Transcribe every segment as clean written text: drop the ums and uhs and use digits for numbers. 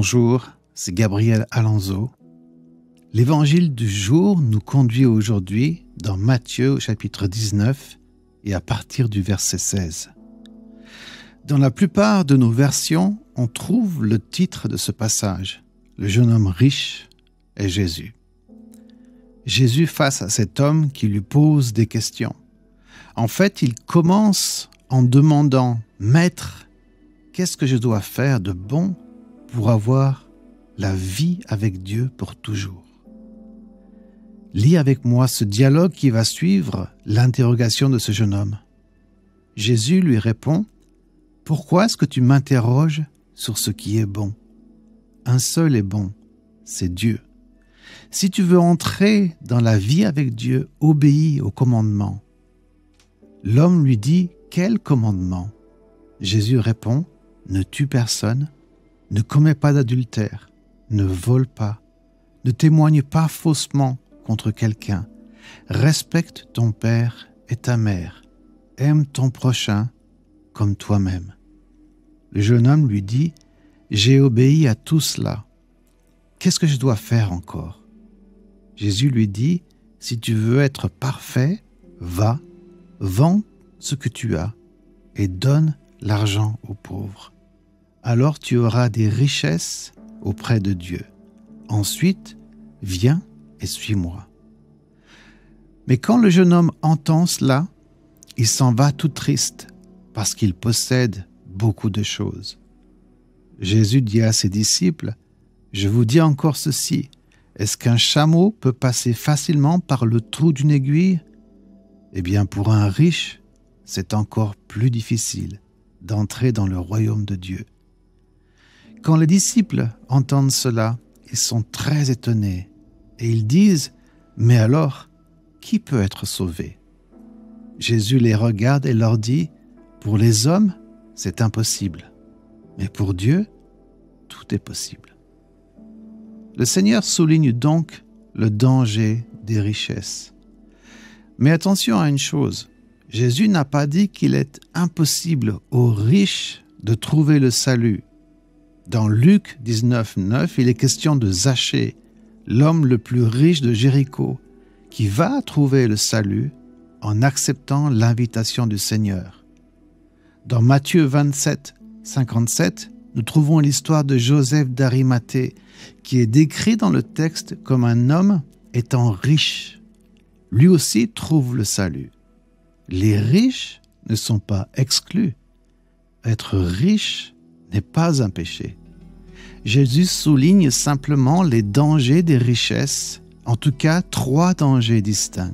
Bonjour, c'est Gabriel Alonso. L'évangile du jour nous conduit aujourd'hui dans Matthieu au chapitre 19 et à partir du verset 16. Dans la plupart de nos versions, on trouve le titre de ce passage, « Le jeune homme riche est Jésus ». Jésus face à cet homme qui lui pose des questions. En fait, il commence en demandant « Maître, qu'est-ce que je dois faire de bon pour avoir la vie avec Dieu pour toujours ?» Lis avec moi ce dialogue qui va suivre l'interrogation de ce jeune homme. Jésus lui répond « Pourquoi est-ce que tu m'interroges sur ce qui est bon? Un seul est bon, c'est Dieu. Si tu veux entrer dans la vie avec Dieu, obéis aux commandements. » L'homme lui dit « Quel commandement ?» Jésus répond « Ne tue personne, ne commets pas d'adultère, ne vole pas, ne témoigne pas faussement contre quelqu'un, respecte ton père et ta mère, aime ton prochain comme toi-même. » Le jeune homme lui dit « J'ai obéi à tout cela. Qu'est-ce que je dois faire encore ?» Jésus lui dit « Si tu veux être parfait, va, vends ce que tu as et donne l'argent aux pauvres. Alors tu auras des richesses auprès de Dieu. Ensuite, viens et suis-moi. » Mais quand le jeune homme entend cela, il s'en va tout triste parce qu'il possède beaucoup de choses. Jésus dit à ses disciples « Je vous dis encore ceci, est-ce qu'un chameau peut passer facilement par le trou d'une aiguille? Eh bien, pour un riche, c'est encore plus difficile d'entrer dans le royaume de Dieu. » Quand les disciples entendent cela, ils sont très étonnés et ils disent « Mais alors, qui peut être sauvé ?» Jésus les regarde et leur dit « Pour les hommes, c'est impossible, mais pour Dieu, tout est possible. » Le Seigneur souligne donc le danger des richesses. Mais attention à une chose, Jésus n'a pas dit qu'il est impossible aux riches de trouver le salut. Dans Luc 19, 9, il est question de Zachée, l'homme le plus riche de Jéricho, qui va trouver le salut en acceptant l'invitation du Seigneur. Dans Matthieu 27, 57, nous trouvons l'histoire de Joseph d'Arimathée, qui est décrit dans le texte comme un homme étant riche. Lui aussi trouve le salut. Les riches ne sont pas exclus. Être riche n'est pas un péché. Jésus souligne simplement les dangers des richesses, en tout cas 3 dangers distincts.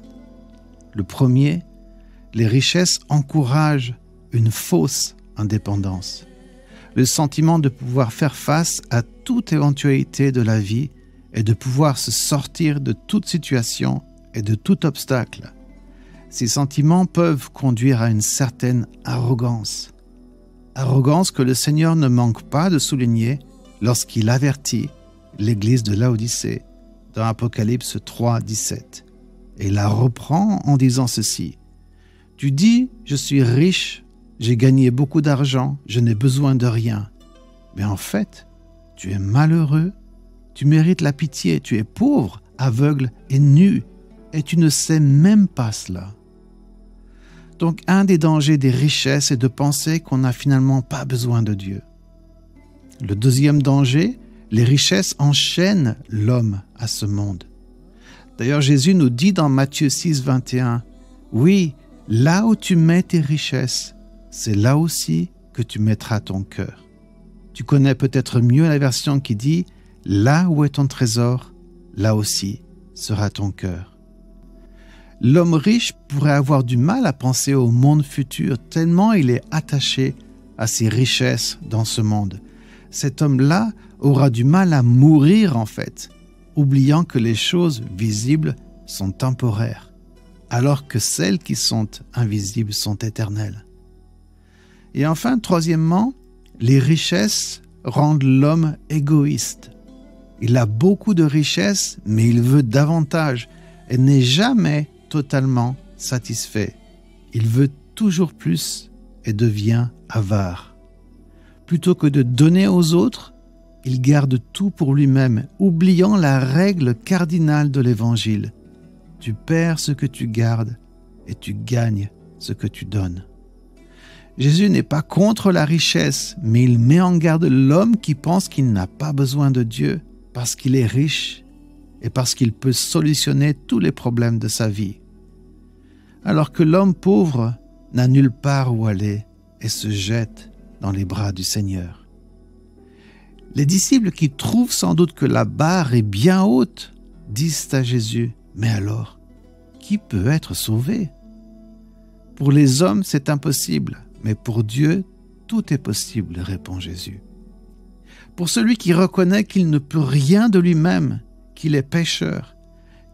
Le premier, les richesses encouragent une fausse indépendance. Le sentiment de pouvoir faire face à toute éventualité de la vie et de pouvoir se sortir de toute situation et de tout obstacle. Ces sentiments peuvent conduire à une certaine arrogance. Arrogance que le Seigneur ne manque pas de souligner lorsqu'il avertit l'église de Laodicée dans Apocalypse 3, 17. Et la reprend en disant ceci. « Tu dis, je suis riche, j'ai gagné beaucoup d'argent, je n'ai besoin de rien. Mais en fait, tu es malheureux, tu mérites la pitié, tu es pauvre, aveugle et nu, et tu ne sais même pas cela. » Donc, un des dangers des richesses est de penser qu'on n'a finalement pas besoin de Dieu. Le deuxième danger, les richesses enchaînent l'homme à ce monde. D'ailleurs, Jésus nous dit dans Matthieu 6, 21, « Oui, là où tu mets tes richesses, c'est là aussi que tu mettras ton cœur. » Tu connais peut-être mieux la version qui dit « Là où est ton trésor, là aussi sera ton cœur. » L'homme riche pourrait avoir du mal à penser au monde futur tellement il est attaché à ses richesses dans ce monde. Cet homme-là aura du mal à mourir en fait, oubliant que les choses visibles sont temporaires, alors que celles qui sont invisibles sont éternelles. Et enfin, troisièmement, les richesses rendent l'homme égoïste. Il a beaucoup de richesses, mais il veut davantage et n'est jamais totalement satisfait. Il veut toujours plus et devient avare. Plutôt que de donner aux autres, il garde tout pour lui-même, oubliant la règle cardinale de l'Évangile. Tu perds ce que tu gardes et tu gagnes ce que tu donnes. Jésus n'est pas contre la richesse, mais il met en garde l'homme qui pense qu'il n'a pas besoin de Dieu parce qu'il est riche et parce qu'il peut solutionner tous les problèmes de sa vie. Alors que l'homme pauvre n'a nulle part où aller et se jette dans les bras du Seigneur. Les disciples qui trouvent sans doute que la barre est bien haute disent à Jésus, « Mais alors, qui peut être sauvé ?» Pour les hommes, c'est impossible, mais pour Dieu, tout est possible, répond Jésus. Pour celui qui reconnaît qu'il ne peut rien de lui-même, qu'il est pécheur,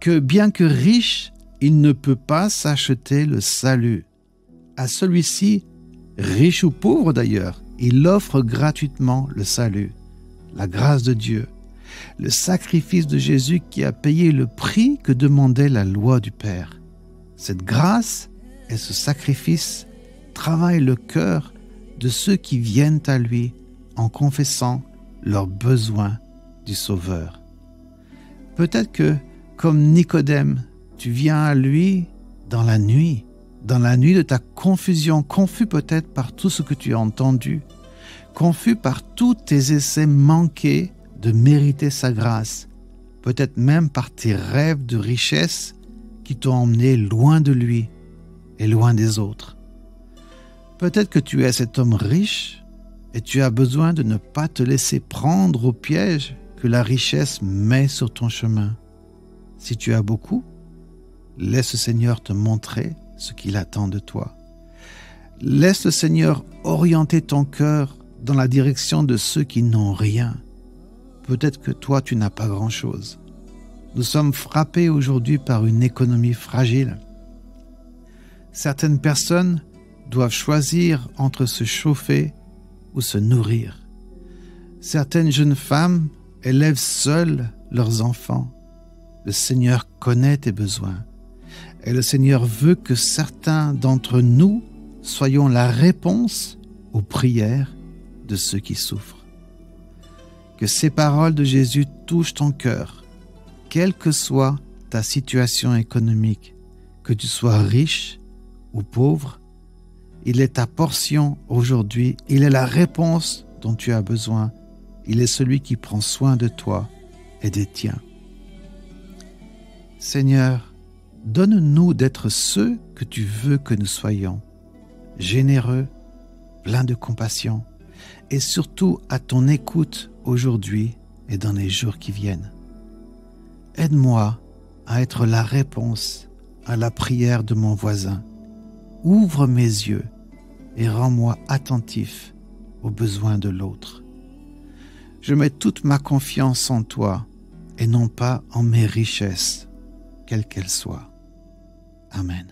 que bien que riche, il ne peut pas s'acheter le salut. À celui-ci, riche ou pauvre d'ailleurs, il offre gratuitement le salut, la grâce de Dieu, le sacrifice de Jésus qui a payé le prix que demandait la loi du Père. Cette grâce et ce sacrifice travaillent le cœur de ceux qui viennent à lui en confessant leur besoin du Sauveur. Peut-être que, comme Nicodème, tu viens à lui dans la nuit de ta confusion, confus peut-être par tout ce que tu as entendu, confus par tous tes essais manqués de mériter sa grâce, peut-être même par tes rêves de richesse qui t'ont emmené loin de lui et loin des autres. Peut-être que tu es cet homme riche et tu as besoin de ne pas te laisser prendre au piège que la richesse met sur ton chemin. Si tu as beaucoup, laisse le Seigneur te montrer ce qu'il attend de toi. Laisse le Seigneur orienter ton cœur dans la direction de ceux qui n'ont rien. Peut-être que toi, tu n'as pas grand-chose. Nous sommes frappés aujourd'hui par une économie fragile. Certaines personnes doivent choisir entre se chauffer ou se nourrir. Certaines jeunes femmes élèvent seules leurs enfants. Le Seigneur connaît tes besoins et le Seigneur veut que certains d'entre nous soyons la réponse aux prières de ceux qui souffrent. Que ces paroles de Jésus touchent ton cœur, quelle que soit ta situation économique, que tu sois riche ou pauvre. Il est ta portion aujourd'hui, il est la réponse dont tu as besoin, il est celui qui prend soin de toi et des tiens. Seigneur, donne-nous d'être ceux que tu veux que nous soyons, généreux, pleins de compassion et surtout à ton écoute aujourd'hui et dans les jours qui viennent. Aide-moi à être la réponse à la prière de mon voisin. Ouvre mes yeux et rends-moi attentif aux besoins de l'autre. Je mets toute ma confiance en toi et non pas en mes richesses, quelles qu'elles soient. Amen.